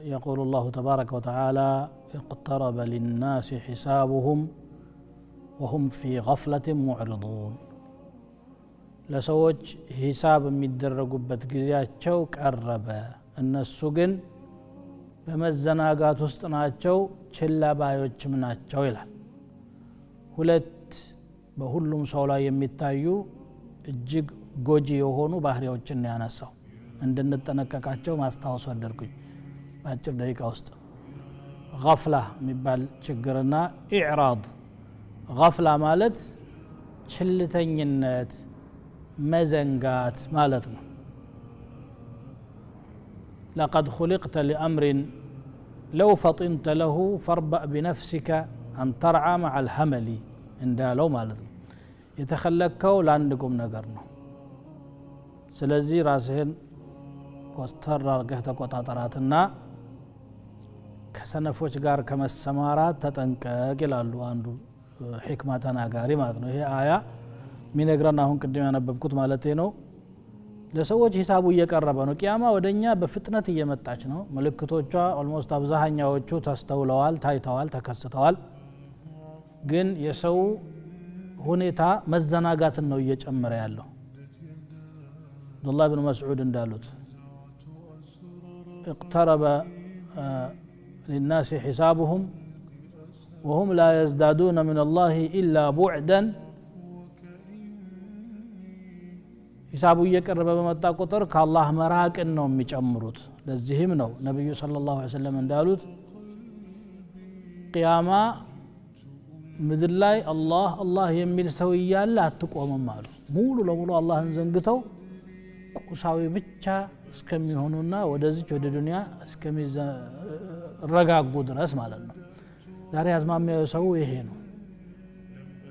يقول الله تبارك وتعالى اقترب للناس حسابهم وهم في غفلة معرضون لسوج حساب የሚደረጉበት ጊዜያቸው ቀረበ እነሱ ግን በመዘናጋት ውስጥ ናቸው ችላ ባዮችም ናቸው ይላል ሁለት በሁሉም ሰው ላይ የሚታዩ እጅግ ጎጂ የሆኑ ባህሪዎችን ያነሳው እንድንጠነቀቃቸው ማስታወስ ወደድኩኝ በአጭር ደቂቃ ውስጥ غفላ የሚባል ችግርና ኢዕራድ غفላ ማለት ችልተኝነት መዘንጋት ማለት ነው لقد خلقت لأمر لو فطنت له فاربأ بنفسك أن ترعى مع الحمل እንዳለው ማለት ነው የተخلقከው ለአንድቁም ነገር ነው ስለዚህ ራስህን ኮስተር አርገህ ተቆጣጣራትና ከሰነፎች ጋር ከመሰማራት ተጠንቀቅ ይላሉ አንዱ ሕክማ ተናጋሪ ማለት ነው ይሄ አያ ሚነግረን አሁን ቅድም ያነበብኩት ማለት ነው ለሰዎች ሂሳቡ እየቀረበ ነው ቂያማ ወደኛ በፍጥነት እየመጣች ነው ምልክቶቿ ኦልሞስት አብዛኛዎቹ ተስተውለዋል ታይተዋል ተከስተዋል ግን የሰው ሁኔታ መዘናጋትን ነው እየጨመረ ያለው አብዱላህ ኢብኑ መስዑድ እንዳሉት اقترب للناس حسابهم وهم لا يزدادون من الله إلا بعدا حسابه እየቀረበ በመጣ ቁጥር ከአላህ መራቅን ነው የሚጨምሩት ለዚህም ነው ነብዩ ሰለላሁ ዐለይሂ ወሰለም እንዳሉት ቂያማ ምድር ላይ አላህ የሚል ሰው እያለ አትቆምም አሉ ሙሉ ለሙሉ አላህን ዘንግተው ቁሳዊ ብቻ እስከሚሆኑና ወደዚህ ወደ ዱንያ እስከሚረጋጉ ድረስ ማለት ነው ዛሬ አዝማሚያው ሰው ይሄ ነው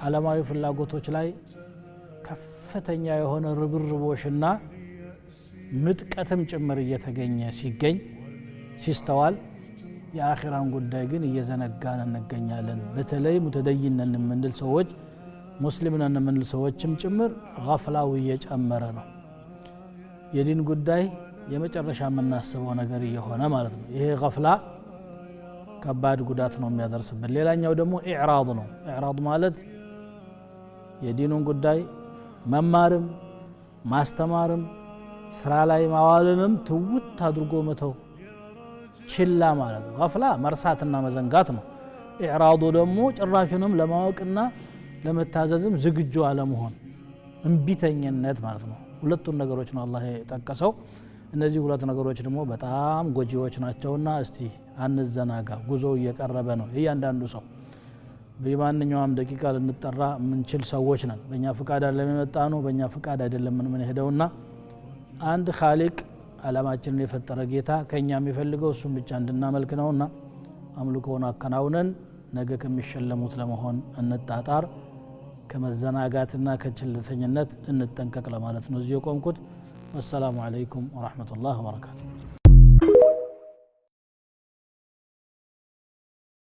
ዓለማዊ ፍላጎቶች ላይ ከፍተኛ የሆነ ርብርቦሽና ምጥቀትም ጭምር እየተገኘ ሲስተዋል የአኺራን ጉዳይ ግን እየዘነጋን እንገኛለን በተለይ ሙተደይነን የምንል ሰዎች ሙስሊምነን የምንል ሰዎችም ጭምር غفላው እየጨመረ ነው የዲን ጉዳይ የመጨረሻ የምናስበው ነገር እየሆነ ማለት ነው ይሄ غفላ ከባድ ጉዳት ነው የሚያደርስብን ሌላኛው ደግሞ ኢዕራድ ነው ኢዕራድ ማለት የዲኑን ጉዳይ መማርም ማስተማርም ስራ ላይ ማዋልንም ትውት አድርጎ መተው ችላ ማለት ነው غفላ መርሳትና መዘንጋት ነው ኢዕራዱ ደግሞ ጭራሹንም ለማወቅና ለመታዘዝም ዝግጁ አለመሆን እንቢተኝነት ማለት ነው ሁለቱን ነገሮች ነው አላህ የጠቀሰው እነዚህ ሁለት ነገሮች ደግሞ በጣም ጎጂዎች ናቸውና እስቲ አንዘናጋ ጉዞ እየቀረበ ነው እያንዳንዱ ሰው በማንኛውም ደቂቃ ልንጠራ ምንችል ሰዎች ነን በእኛ ፍቃድ አይደለም የመጣነው በእኛ ፍቃድ አይደለም ምን ሄደውና አንድ ኻሊቅ ዓለማችንን የፈጠረ ጌታ ከኛ የሚፈልገው እሱን ብቻ እንድናመልክ ነውና አምልኮውን አከናውነን ነገ ከሚሸለሙት ለመሆን እንጣጣር ከመዘናጋትና ከችልተኝነት እንጠንቀቅ ለማለት ነው እዚህ ቆምኩት والسلام عليكم ورحمة الله وبركاته